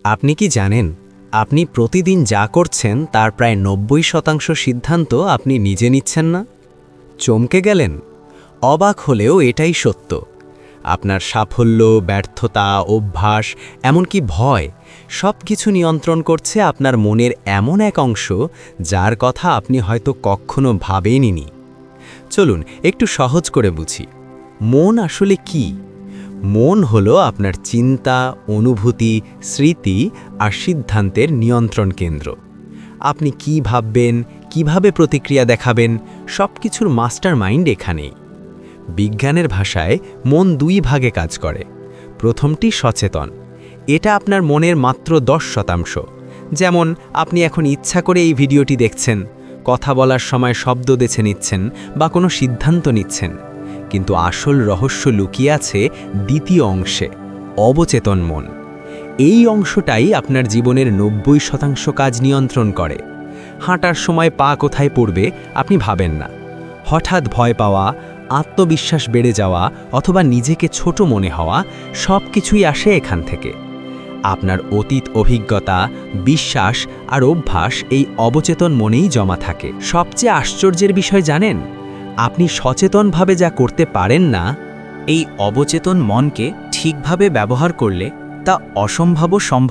আপনি কি জানেন, আপনি প্রতিদিন যা করছেন তার প্রায় ৯০% সিদ্ধান্ত আপনি নিজে নিচ্ছেন না? চমকে গেলেন? অবাক হলেও এটাই সত্য। আপনার সাফল্য, ব্যর্থতা, অভ্যাস, এমনকি ভয় সব কিছু নিয়ন্ত্রণ করছে আপনার মনের এমন এক অংশ, যার কথা আপনি হয়তো কখনো ভাবেনইনি। চলুন একটু সহজ করে বুঝি। মন আসলে কি? মন হলো আপনার চিন্তা, অনুভূতি, স্মৃতি আর সিদ্ধান্তের নিয়ন্ত্রণ কেন্দ্র। আপনি কি ভাববেন, কিভাবে প্রতিক্রিয়া দেখাবেন, সবকিছুর মাস্টার মাইন্ড এখানেই। বিজ্ঞানের ভাষায় মন দুই ভাগে কাজ করে। প্রথমটি সচেতন। এটা আপনার মনের মাত্র 10%। যেমন আপনি এখন ইচ্ছা করে এই ভিডিওটি দেখছেন, কথা বলার সময় শব্দ বেছে নিচ্ছেন বা কোনো সিদ্ধান্ত নিচ্ছেন। কিন্তু আসল রহস্য লুকিয়ে আছে দ্বিতীয় অংশে, অবচেতন মন। এই অংশটাই আপনার জীবনের 90% কাজ নিয়ন্ত্রণ করে। হাঁটার সময় পা কোথায় পড়বে আপনি ভাবেন না। হঠাৎ ভয় পাওয়া, আত্মবিশ্বাস বেড়ে যাওয়া অথবা নিজেকে ছোট মনে হওয়া, সব কিছুই আসে এখান থেকে। আপনার অতীত অভিজ্ঞতা, বিশ্বাস আর অভ্যাস এই অবচেতন মনেই জমা থাকে। সবচেয়ে আশ্চর্যের বিষয় জানেন, আপনি সচেতনভাবে যা করতে পারেন না, এই অবচেতন মনকে ঠিকভাবে ব্যবহার করলে তা অসম্ভাব্য সম্ভব।